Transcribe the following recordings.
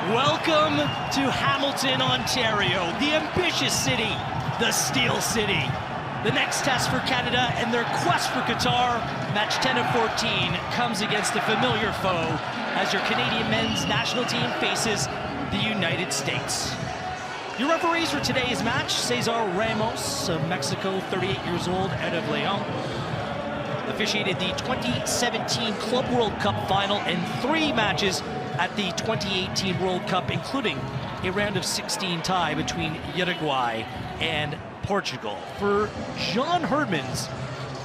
Welcome to Hamilton, Ontario, the ambitious city, the Steel City. The next test for Canada and their quest for Qatar, match 10 of 14, comes against a familiar foe as your Canadian men's national team faces the United States. Your referees for today's match, Cesar Ramos of Mexico, 38 years old, out of Leon. Officiated the 2017 Club World Cup final and 3 matches at the 2018 World Cup, including a round of 16 tie between Uruguay and Portugal. For John Herdman's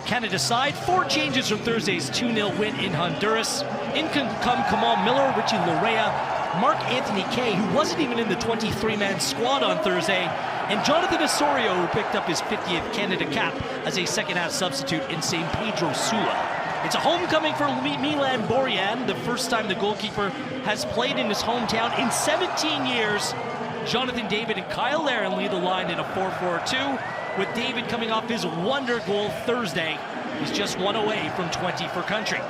Canada side, 4 changes from Thursday's 2-0 win in Honduras. In come Kamal Miller, Richie Lorea, Mark Anthony Kay, who wasn't even in the 23-man squad on Thursday, and Jonathan Osorio, who picked up his 50th Canada cap as a second-half substitute in St. Pedro Sula. It's a homecoming for Milan Borjan, the first time the goalkeeper has played in his hometown in 17 years. Jonathan David and Kyle Laren lead the line in a 4-4-2, with David coming off his wonder goal Thursday. He's just 1 away from 20 for country.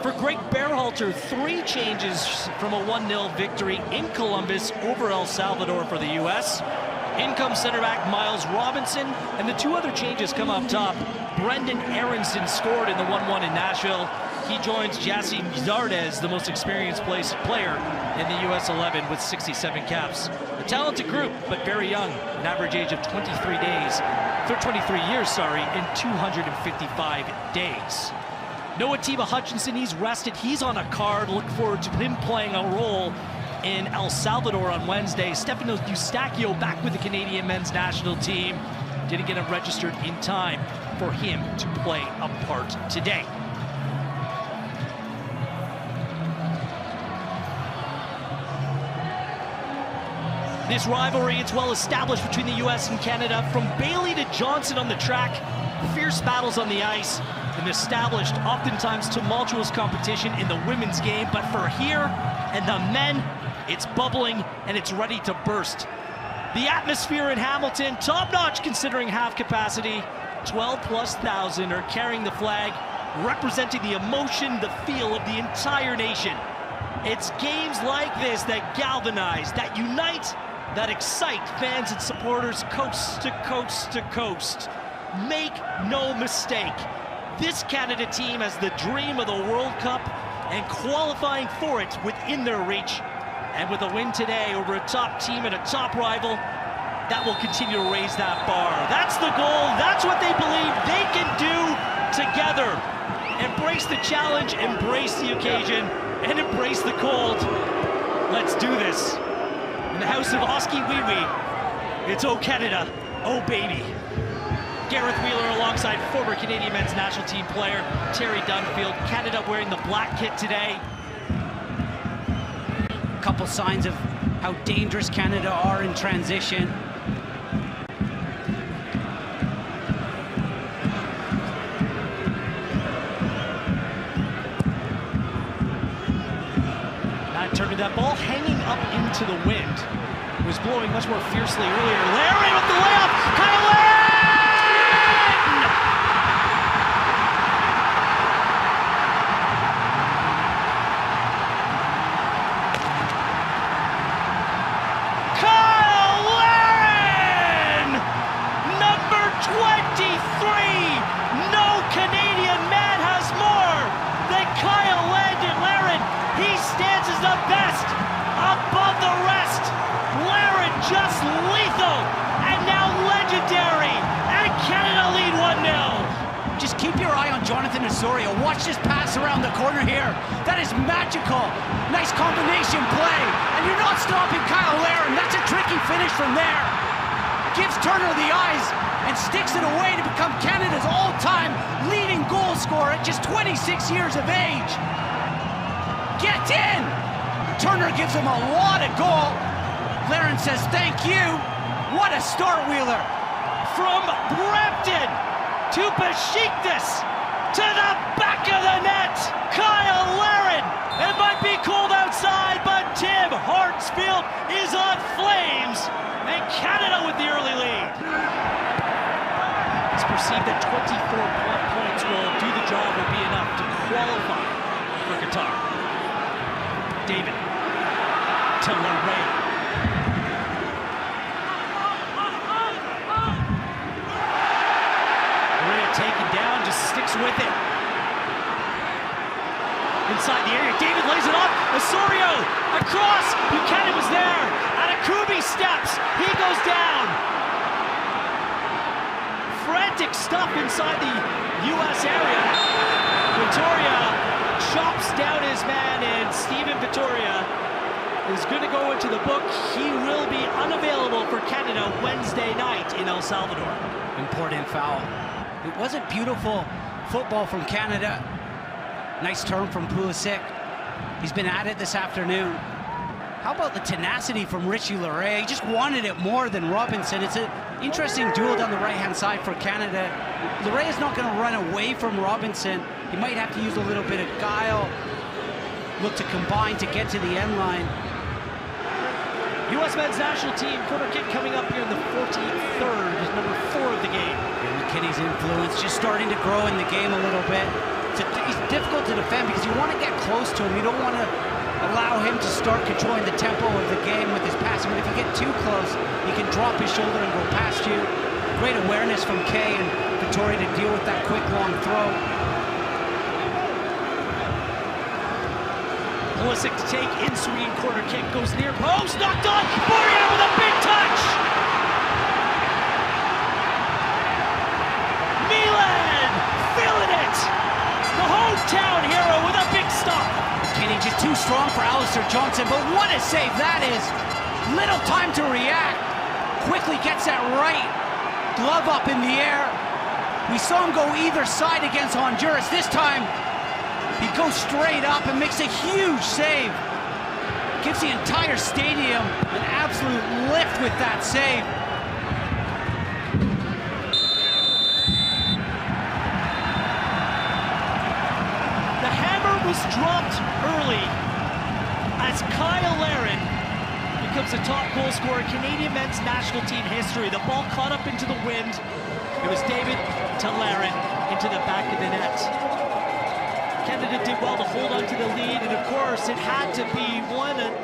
For Greg Berhalter, 3 changes from a 1-0 victory in Columbus over El Salvador for the U.S. In comes center back Miles Robinson, and the 2 other changes come up top. Brendan Aronson scored in the 1-1 in Nashville. He joins Jassy Zardes, the most experienced player in the U.S. 11 with 67 caps. A talented group, but very young, an average age of 23 years, in 255 days. Noah Tiba Hutchinson, he's rested, he's on a card. Look forward to him playing a role in El Salvador on Wednesday. Stefano Eustachio back with the Canadian men's national team. Didn't get him registered in time for him to play a part today. This rivalry, it's well established between the U.S. and Canada. From Bailey to Johnson on the track, fierce battles on the ice, an established, oftentimes tumultuous competition in the women's game. But for here and the men, it's bubbling and it's ready to burst. The atmosphere in Hamilton, top-notch considering half capacity. 12,000+ are carrying the flag, representing the emotion, the feel of the entire nation. It's games like this that galvanize, that unite, that excite fans and supporters coast to coast to coast. Make no mistake, this Canada team has the dream of the World Cup and qualifying for it within their reach. And with a win today over a top team and a top rival, that will continue to raise that bar. That's the goal. That's what they believe they can do together. Embrace the challenge, embrace the occasion, and embrace the cold. Let's do this. In the house of Oski Wee-Wee, it's Oh Canada, oh baby. Gareth Wheeler alongside former Canadian men's national team player Terry Dunfield. Canada wearing the black kit today. Couple signs of how dangerous Canada are in transition. That turned that ball hanging up into the wind. It was blowing much more fiercely earlier. Larry with the layup. Kyle Laren! Above the rest, Laren just lethal, and now legendary, and Canada lead 1-0. Just keep your eye on Jonathan Osorio. Watch this pass around the corner here. That is magical. Nice combination play, and you're not stopping Kyle Laren. That's a tricky finish from there. Gives Turner the eyes and sticks it away to become Canada's all-time leading goal scorer at just 26 years of age. Get in! Turner gives him a lot of goal. Laren says thank you. What a start, Wheeler. From Brampton to Besiktas to the back of the net, Kyle Laren. It might be cold outside, but Tim Hartsfield is on flames, and Canada with the early lead. It's perceived that 24 points will do the job, will be enough to qualify for Qatar. David. to Lorraine. Lorraine taken down, just sticks with it. Inside the area, David lays it off. Osorio across. Buchanan was there. Atakubi steps. He goes down. Frantic stuff inside the U.S. area. Vittoria chops down his man, and Steven Vittoria is going to go into the book. He will be unavailable for Canada Wednesday night in El Salvador. Important foul. It wasn't beautiful football from Canada. Nice turn from Pulisic. He's been at it this afternoon. How about the tenacity from Richie Laryea? He just wanted it more than Robinson. It's an interesting duel down the right-hand side for Canada. Laryea is not going to run away from Robinson. He might have to use a little bit of guile, look to combine to get to the end line. U.S. men's national team corner kick coming up here in the 43rd, number 4 of the game. And McKinney's influence just starting to grow in the game a little bit. He's difficult to defend because you want to get close to him. You don't want to allow him to start controlling the tempo of the game with his passing. But if you get too close, he can drop his shoulder and go past you. Great awareness from Kay and Vittoria to deal with that quick, long throw. Pulisic to take in swinging corner kick, goes near post, knocked on. Borjan with a big touch. Milan feeling it. The hometown hero with a big stop. McKinney just too strong for Alistair Johnson, but what a save that is. Little time to react. Quickly gets that right glove up in the air. We saw him go either side against Honduras. This time, he goes straight up and makes a huge save. Gives the entire stadium an absolute lift with that save. The hammer was dropped early as Kyle Larin becomes the top goal scorer in Canadian men's national team history. The ball caught up into the wind. It was David to Larin into the back of the net. Canada did well to hold on to the lead, and of course it had to be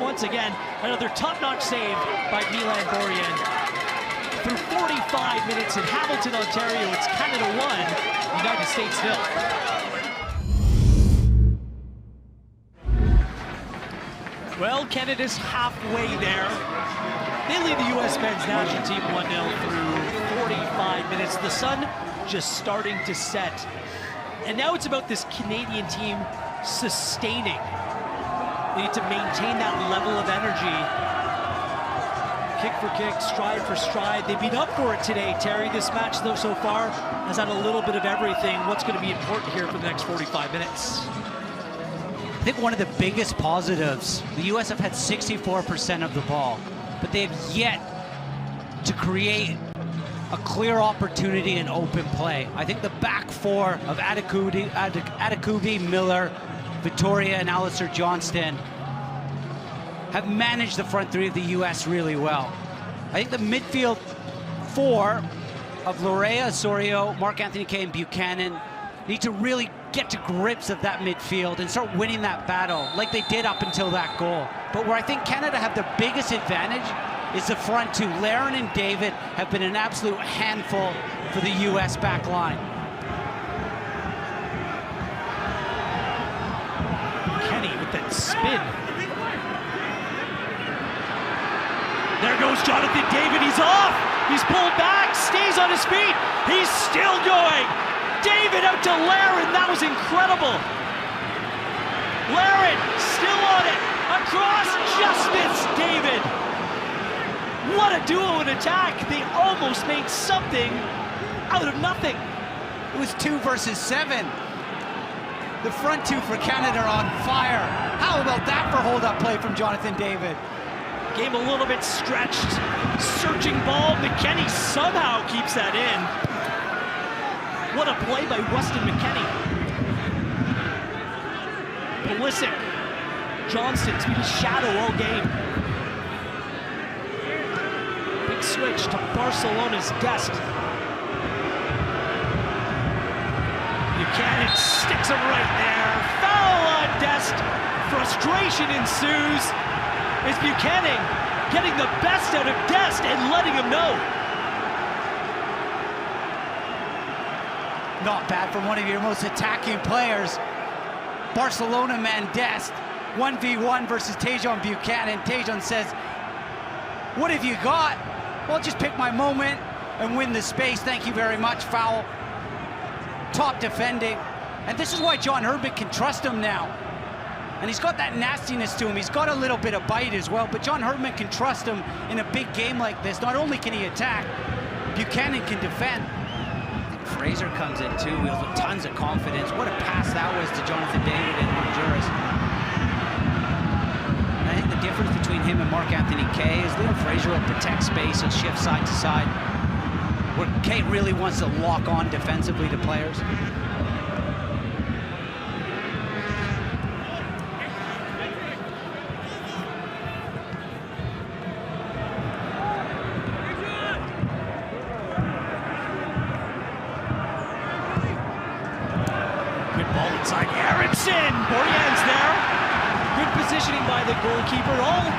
once again another top-notch save by Milan Borjan. Through 45 minutes in Hamilton, Ontario, it's Canada 1, United States 0. Well, Canada's halfway there. They lead the U.S. men's national team 1-0 through 45 minutes. The sun just starting to set. And now it's about this Canadian team sustaining. They need to maintain that level of energy. Kick for kick, stride for stride. They've been up for it today, Terry. This match, though, so far has had a little bit of everything. What's going to be important here for the next 45 minutes? I think one of the biggest positives, the U.S. have had 64% of the ball, but they have yet to create a clear opportunity in open play. I think the back four of Atakubi, Miller, Vittoria, and Alistair Johnston have managed the front three of the U.S. really well. I think the midfield four of Laryea, Osorio, Mark-Anthony Kay, and Buchanan need to really get to grips of that midfield and start winning that battle like they did up until that goal. But where I think Canada have the biggest advantage is the front two. Larin and David have been an absolute handful for the U.S. back line. Kenny with that spin. There goes Jonathan David, he's off! He's pulled back, stays on his feet, he's still going! David out to Larin, that was incredible! Larin still on it, across, just missed David! What a duo in attack. They almost made something out of nothing. It was 2 versus 7. The front two for Canada are on fire. How about that for hold-up play from Jonathan David? Game a little bit stretched. Searching ball. McKennie somehow keeps that in. What a play by Weston McKennie. Pulisic. Johnston's been a shadow all game. Switch to Barcelona's Dest. Buchanan sticks him right there. Foul on Dest. Frustration ensues. is Buchanan getting the best out of Dest and letting him know. Not bad from one of your most attacking players. Barcelona man Dest, 1v1 versus Tajon Buchanan. Tajon says, what have you got? Well, just pick my moment and win the space. Thank you very much. Foul. Top defending. And this is why John Herdman can trust him now. And he's got that nastiness to him. He's got a little bit of bite as well. But John Herdman can trust him in a big game like this. Not only can he attack, Buchanan can defend. Fraser comes in too, with tons of confidence. What a pass that was to Jonathan David in Honduras. I think the difference between him and Mark Anthony Kay is Liam Fraser will protect space, he'll shift side to side, where Kay really wants to lock on defensively to players. Inside Aronson, Borjan's there. Good positioning by the goalkeeper. All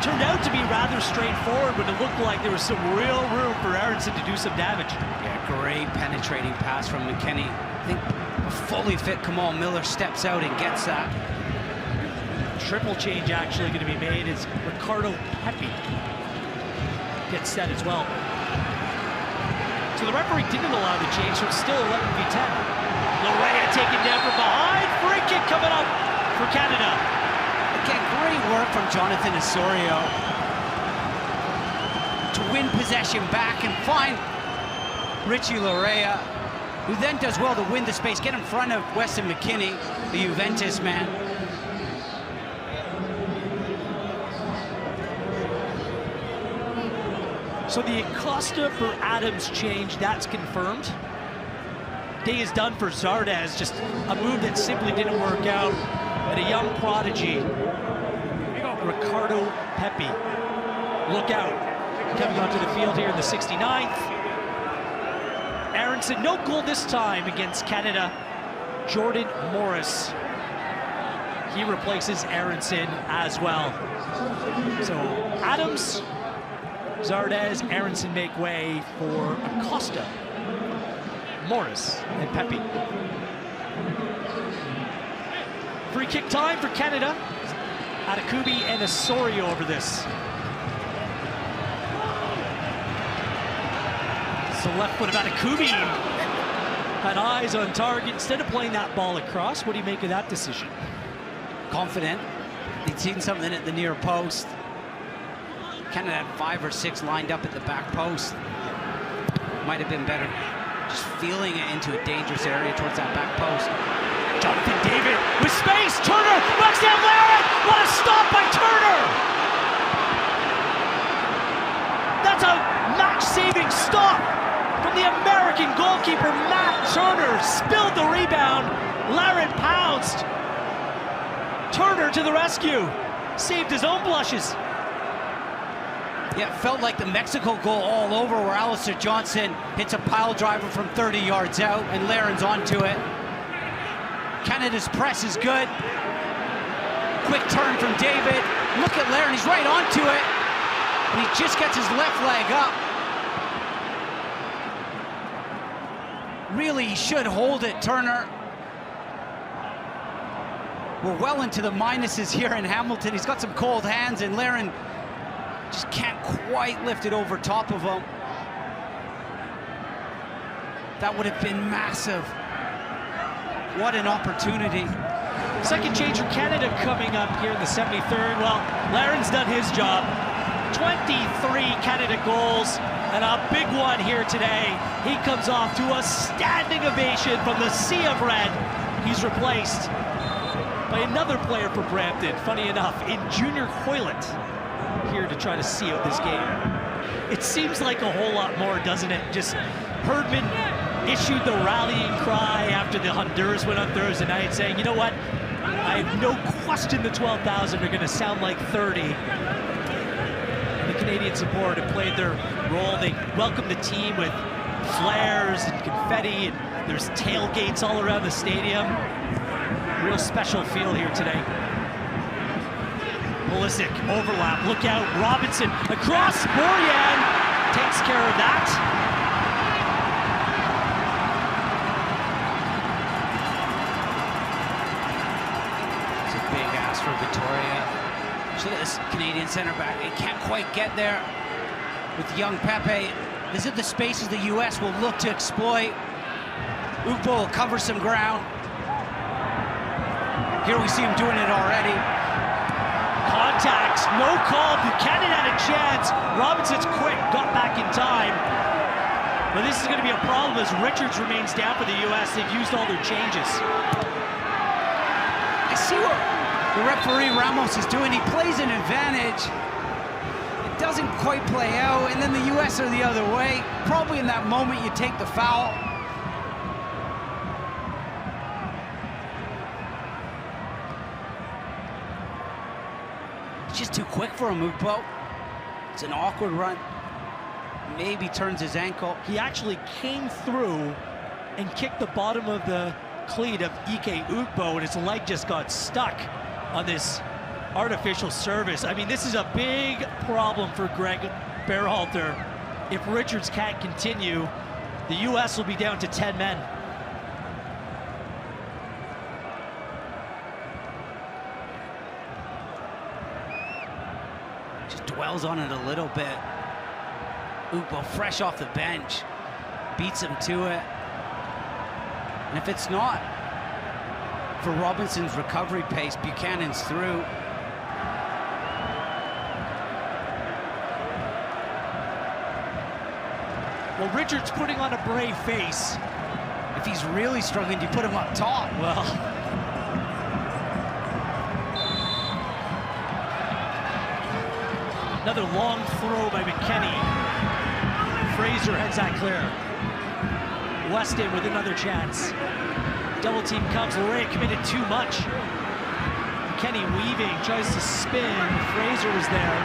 turned out to be rather straightforward, but it looked like there was some real room for Aronson to do some damage. Yeah, great penetrating pass from McKennie. I think a fully fit Kamal Miller steps out and gets that. Triple change actually going to be made as Ricardo Pepi gets set as well. So the referee didn't allow the change, so it's still 11v10. Larea taken down from behind. Free kick coming up for Canada. Again, great work from Jonathan Osorio to win possession back and find Richie Larea, who then does well to win the space, get in front of Weston McKennie, the Juventus man. So the Acosta for Adams change, that's confirmed. Day is done for Zardes, just a move that simply didn't work out. And a young prodigy, Ricardo Pepi. Look out, coming onto the field here in the 69th. Aronson, no goal this time against Canada. Jordan Morris, he replaces Aronson as well. So Adams, Zardes, Aronson make way for Acosta, Morris, and Pepi. Free kick time for Canada. Atakubi and Osorio over this. So left foot of Atakubi had eyes on target. Instead of playing that ball across, what do you make of that decision? Confident. He'd seen something at the near post. Canada had 5 or 6 lined up at the back post. Might have been better just feeling it into a dangerous area towards that back post. Jonathan David with space. Turner knocks down Laren. What a stop by Turner! That's a match-saving stop from the American goalkeeper Matt Turner. Spilled the rebound. Laren pounced. Turner to the rescue. Saved his own blushes. Yeah, it felt like the Mexico goal all over, where Alistair Johnson hits a pile driver from 30 yards out and Laren's onto it. Canada's press is good. Quick turn from David. Look at Laren, he's right onto it. And he just gets his left leg up. Really, he should hold it, Turner. We're well into the minuses here in Hamilton. He's got some cold hands, and Laren just can't quite lift it over top of him. That would have been massive. What an opportunity. Second change for Canada coming up here in the 73rd. Well, Laren's done his job. 23 Canada goals, and a big one here today. He comes off to a standing ovation from the sea of red. He's replaced by another player for Brampton, funny enough, in Junior Hoylett, here to try to see out this game. It seems like a whole lot more, doesn't it? Just Herdman issued the rallying cry after the Honduras win on Thursday night, saying, you know what, I have no question the 12,000 are going to sound like 30. And the Canadian support have played their role. They welcomed the team with flares and confetti, and there's tailgates all around the stadium. Real special feel here today. Pulisic, overlap, look out, Robinson, across, Borjan takes care of that. It's a big ask for Victoria. Look at this Canadian center back. He can't quite get there with young Pepe. This is the spaces the U.S. will look to exploit. Ugbo will cover some ground. Here we see him doing it already. Contact, no call. Buchanan had a chance. Robinson's quick, got back in time. But this is going to be a problem as Richards remains down for the U.S. They've used all their changes. I see what the referee Ramos is doing. He plays an advantage. It doesn't quite play out, and then the U.S. are the other way. Probably in that moment you take the foul. It's just too quick for him, Ugbo. It's an awkward run. Maybe turns his ankle. He actually came through and kicked the bottom of the cleat of Ike Ugbo, and his leg just got stuck on this artificial service. I mean, this is a big problem for Greg Berhalter. If Richards can't continue, the U.S. will be down to 10 men. Just dwells on it a little bit. Ugbo fresh off the bench, beats him to it. And if it's not for Robinson's recovery pace, Buchanan's through. Well, Richards putting on a brave face. If he's really struggling, you put him up top. Well, another long throw by McKennie. Fraser heads that clear. Weston with another chance. Double team comes. Larea committed too much. McKennie weaving, tries to spin. Fraser was there.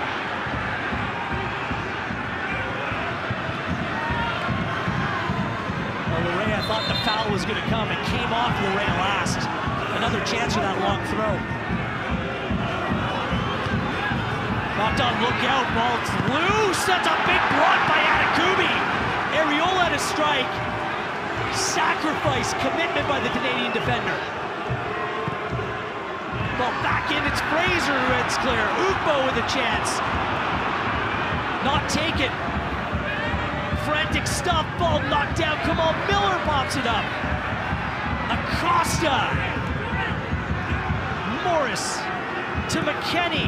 Well, Larea thought the foul was going to come. It came off Larea last. Another chance for that long throw. Knocked on, look out, ball's loose. That's a big block by Atakubi. Ariola to strike. Sacrifice, commitment by the Canadian defender. Ball back in, it's Fraser who heads clear. Ugbo with a chance. Not taken. Frantic stuff, ball knocked down. Come on, Miller pops it up. Acosta. Morris to McKennie.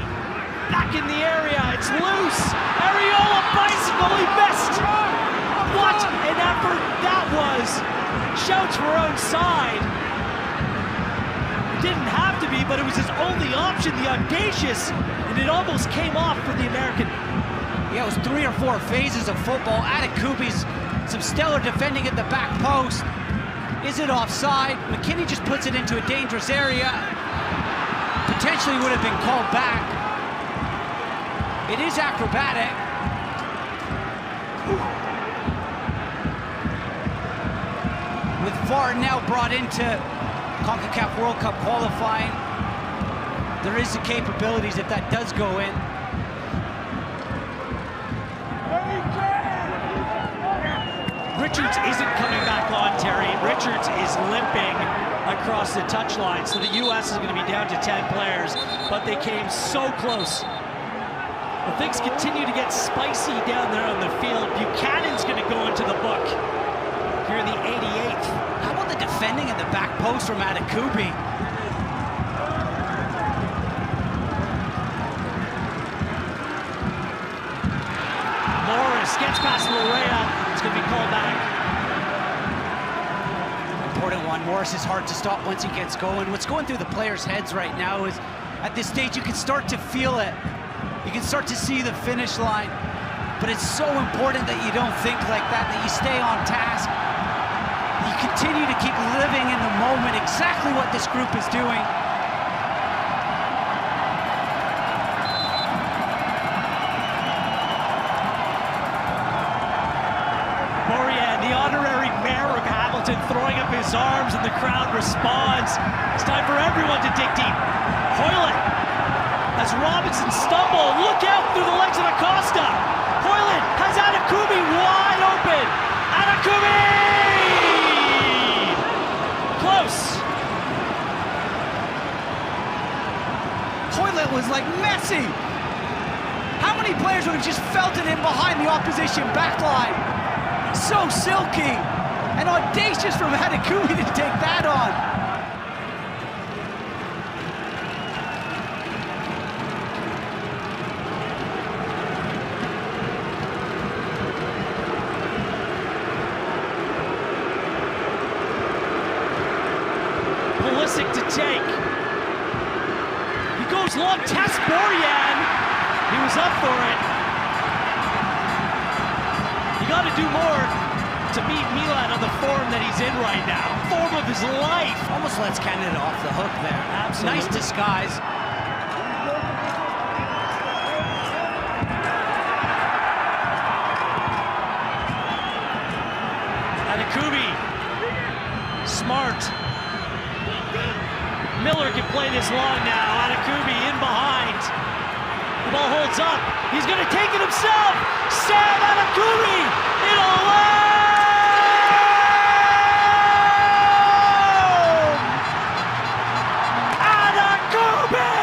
Back in the area, it's loose. Ariola bicycle, he missed. What an effort that was. Shouts for own side. Didn't have to be, but it was his only option, the audacious, and it almost came off for the American. Yeah, it was 3 or 4 phases of football. Atakubi's some stellar defending at the back post. Is it offside? McKennie just puts it into a dangerous area. Potentially would have been called back. It is acrobatic. With VAR now brought into CONCACAF World Cup qualifying, there is the capabilities if that does go in. Richards isn't coming back on, Terry. Richards is limping across the touchline, so the U.S. is going to be down to 10 players, but they came so close. Well, things continue to get spicy down there on the field. Buchanan's going to go into the book here in the 88th. How about the defending at the back post from Atakubi? Morris gets past Larea. It's going to be called back. Important one. Morris is hard to stop once he gets going. What's going through the players' heads right now is, at this stage, you can start to feel it. You can start to see the finish line. But it's so important that you don't think like that you stay on task. You continue to keep living in the moment, exactly what this group is doing. Borjan, the honorary mayor of Hamilton, throwing up his arms and the crowd responds. It's time for everyone to dig deep. Hoyle it. as Robinson stumble. Look out through the legs of Acosta. Hoyland has Adekubi wide open. Adekubi! Close. Hoyland was like Messi. How many players would have just felted in behind the opposition backline? So silky and audacious from Adekubi to take that on. To take. He goes long, test Borjan. He was up for it. You got to do more to beat Milan on the form that he's in right now. Form of his life. Almost lets Canada off the hook there. Absolutely. Nice disguise. Adekubi. Smart. Miller can play this long now. Adekubi in behind. The ball holds up. He's going to take it himself. Sam Adekubi in alone. Adekubi!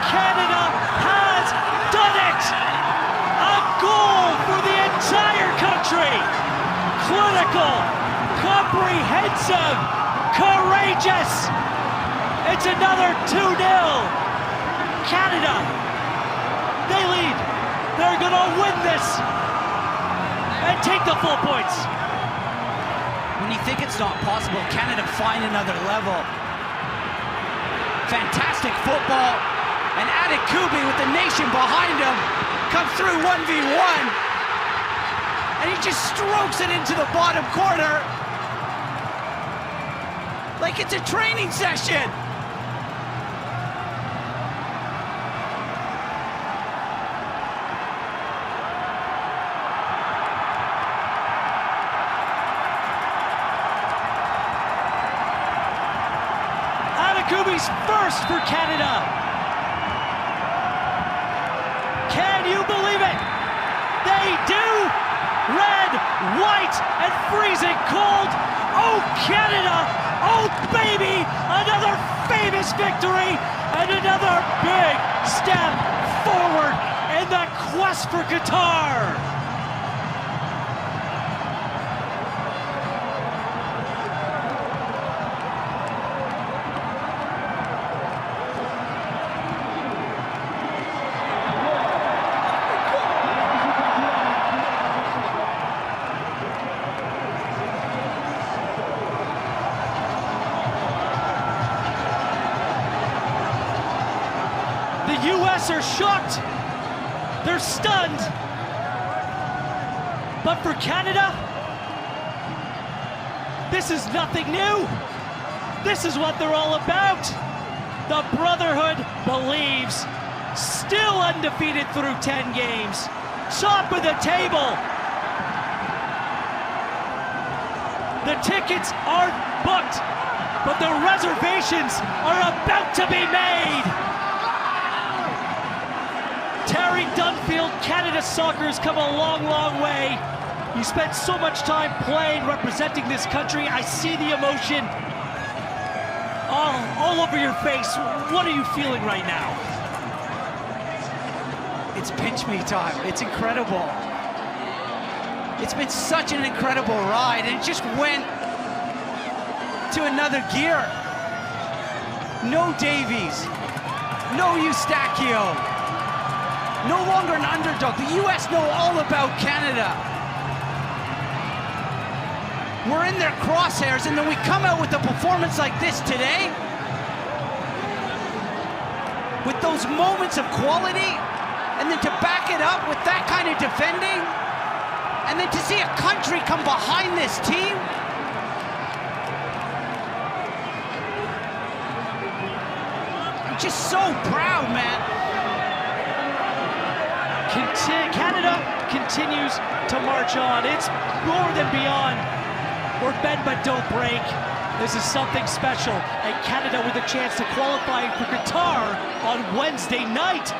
Canada has done it! A goal for the entire country! Clinical, comprehensive, courageous! It's another 2-0! Canada, they lead! They're gonna win this! And take the full points! When you think it's not possible, Canada find another level. Fantastic football. And Adekubi with the nation behind him comes through 1v1. And he just strokes it into the bottom corner. Like it's a training session. Adekubi's first for Canada. Can you believe it? They do! Red, white, and freezing cold. Oh, Canada! Oh, baby! Another famous victory and another big step forward in the quest for Qatar. The US are shocked. They're stunned. But for Canada, this is nothing new. This is what they're all about. The Brotherhood believes. Still undefeated through 10 games. Top of the table. The tickets aren't booked, but the reservations are about to be made. Terry Dunfield, Canada Soccer has come a long, long way. You spent so much time playing, representing this country. I see the emotion all over your face. What are you feeling right now? It's pinch me time. It's incredible. It's been such an incredible ride, and it just went to another gear. No Davies, no Eustachio. No longer an underdog. The US know all about Canada. We're in their crosshairs, and then we come out with a performance like this today. With those moments of quality, and then to back it up with that kind of defending, and then to see a country come behind this team. I'm just so proud, man. Canada continues to march on. It's more than beyond or bend but don't break. This is something special, and Canada with a chance to qualify for Qatar on Wednesday night.